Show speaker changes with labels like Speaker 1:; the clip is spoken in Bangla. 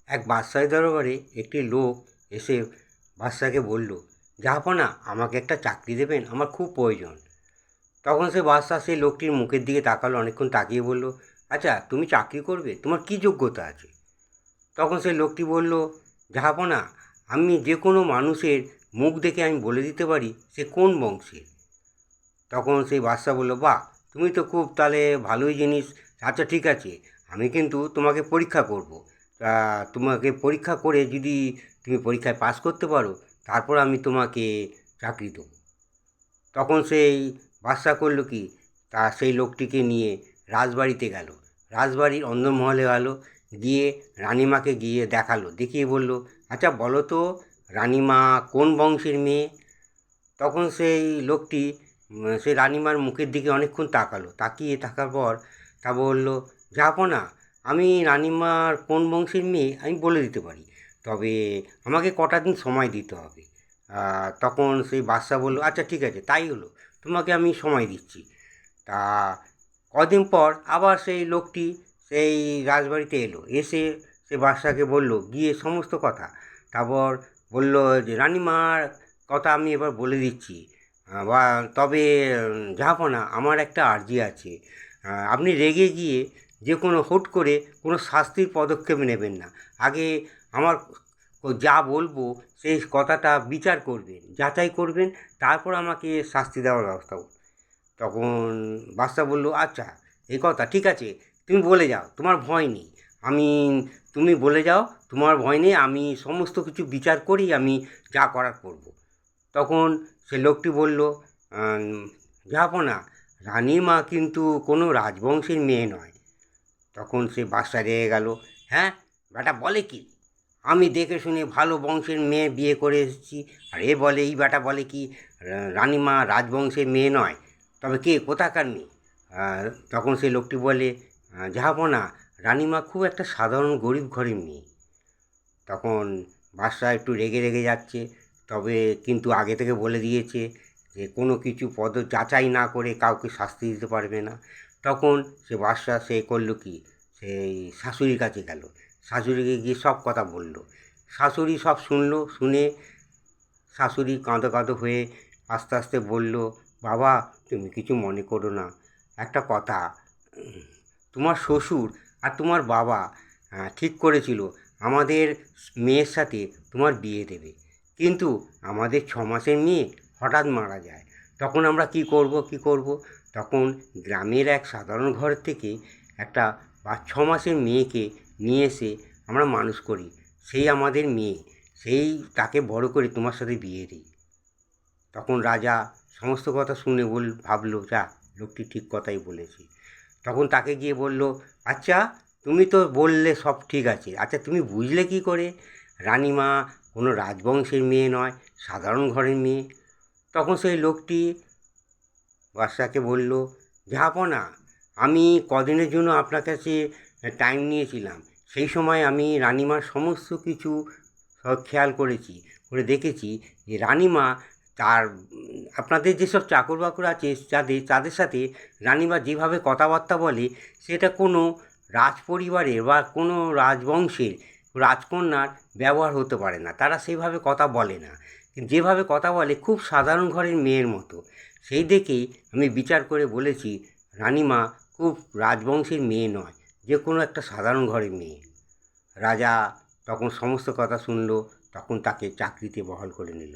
Speaker 1: এক বাদশাহ দরবারে একটি লোক এসে বাদশাকে বলল, জাহাপনা আমাকে একটা চাকরি দেবেন, আমার খুব প্রয়োজন। তখন সে বাদশাহ সেই লোকটির মুখের দিকে তাকালো, অনেকক্ষণ তাকিয়ে বলল, আচ্ছা তুমি চাকরি করবে, তোমার কী যোগ্যতা আছে? তখন সেই লোকটি বলল, জাহাপনা আমি যে কোনো মানুষের মুখ দেখে আমি বলে দিতে পারি সে কোন বংশের। তখন সেই বাদশা বলল, বাহ, তুমি তো খুব তাহলে ভালোই জিনিস। আচ্ছা ঠিক আছে, আমি কিন্তু তোমাকে পরীক্ষা করব। তা তোমাকে পরীক্ষা করে যদি তুমি পরীক্ষায় পাস করতে পারো, তারপর আমি তোমাকে চাকরি দেবো। তখন সেই বাদশা করলো কি, তা সেই লোকটিকে নিয়ে রাজবাড়িতে গেল। রাজবাড়ির অন্দরমহলে গেল, গিয়ে রানিমাকে গিয়ে দেখালো, দেখিয়ে বলল, আচ্ছা বলো তো রানিমা কোন বংশের মেয়ে? তখন সেই লোকটি সেই রানিমার মুখের দিকে অনেকক্ষণ তাকালো, তাকিয়ে থাকার পর তা বলল, জাহাপনা আমি রানিমার কোন বংশের মেয়ে আমি বলে দিতে পারি, তবে আমাকে কটা দিন সময় দিতে হবে। তখন সেই বাদশা বলল, আচ্ছা ঠিক আছে, তাই হলো, তোমাকে আমি সময় দিচ্ছি। তা কদিন পর আবার সেই লোকটি সেই রাজবাড়িতে এলো, এসে সে বাদশাকে বলল গিয়ে সমস্ত কথা। তারপর বলল যে রানিমার কথা আমি এবার বলে দিচ্ছি, বা তবে জাহাপনা আমার একটা আর্জি আছে। আপনি রেগে গিয়ে যে কোনো হুট করে কোনো শাস্তির পদক্ষেপ নেবেন না। আগে আমার যা বলবো সেই কথাটা বিচার করবেন, যাচাই করবেন, তারপর আমাকে শাস্তি দেওয়ার ব্যবস্থা করুন। তখন বাদশা বলল, আচ্ছা এই কথা ঠিক আছে, তুমি বলে যাও, তোমার ভয় নেই। আমি তুমি বলে যাও, তোমার ভয় নেই, আমি সমস্ত কিছু বিচার করি, আমি যা করার করব। তখন সে লোকটি বলল, জাহাপনা রানীর মা কিন্তু কোনো রাজবংশের মেয়ে নয়। তখন সে বাদশা রেগে গেল, হ্যাঁ বেটা বলে কি, আমি দেখে শুনে ভালো বংশের মেয়ে বিয়ে করে এসেছি, আর এ বলে, এই বেটা বলে কি রানীমা রাজবংশের মেয়ে নয়, তবে কে কোথাকার মেয়ে? তখন সেই লোকটি বলে, জাহাপনা রানীমা খুব একটা সাধারণ গরিব ঘরের মেয়ে। তখন বাদশা একটু রেগে রেগে যাচ্ছে, তবে কিন্তু আগে থেকে বলে দিয়েছে যে কোনো কিছু যাচাই না করে কাউকে শাস্তি দিতে পারবে না। তখন সে বাদশা সে করলো কি, সেই শাশুড়ির কাছে গেল, শাশুড়িকে গিয়ে সব কথা বলল। শাশুড়ি সব শুনলো, শুনে শাশুড়ি কাঁদো কাঁদো হয়ে আস্তে আস্তে বলল, বাবা তুমি কিছু মনে করো না, একটা কথা, তোমার শ্বশুর আর তোমার বাবা ঠিক করেছিল আমাদের মেয়ের সাথে তোমার বিয়ে দেবে, কিন্তু আমাদের 6 মাসের মেয়ে হঠাৎ মারা যায়। তখন আমরা কি করব? তখন গ্রামের এক সাধারণ ঘর থেকে একটা 6 মাসের মেয়েকে নিয়ে এসে আমরা মানুষ করি, সেই আমাদের মেয়ে, সেই তাকে বড় করে তোমার সাথে বিয়ে দিই। তখন রাজা সমস্ত কথা শুনে ভাবলো, যা লোকটি ঠিক কথাই বলেছে। তখন তাকে গিয়ে বলল, আচ্ছা তুমি তো বললে সব ঠিক আছে, আচ্ছা তুমি বুঝলে কি করে রানীমা কোনো রাজবংশের মেয়ে নয়, সাধারণ ঘরের মেয়ে? তখন সেই লোকটি বাদশাকে বলল, জাহাপনা আমি কদিনের জন্য আপনার কাছে টাইম নিয়েছিলাম, সেই সময় আমি রানীমার সমস্ত কিছু সব খেয়াল করেছি, করে দেখেছি যে রানীমা তার আপনাদের যেসব চাকর বাকর আছে তাদের সাথে রানীমা যেভাবে কথাবার্তা বলে, সেটা কোনো রাজপরিবারের বা কোনো রাজবংশের রাজকন্যার ব্যবহার হতে পারে না, তারা সেইভাবে কথা বলে না। যেভাবে কথা বলে খুব সাধারণ ঘরের মেয়ের মতো। সেই দেখেই আমি বিচার করে বলেছি রানীমা খুব রাজবংশের মেয়ে নয়, যে কোনো একটা সাধারণ ঘরের মেয়ে। রাজা তখন সমস্ত কথা শুনল, তখন তাকে চাকরিতে বহাল করে নিল।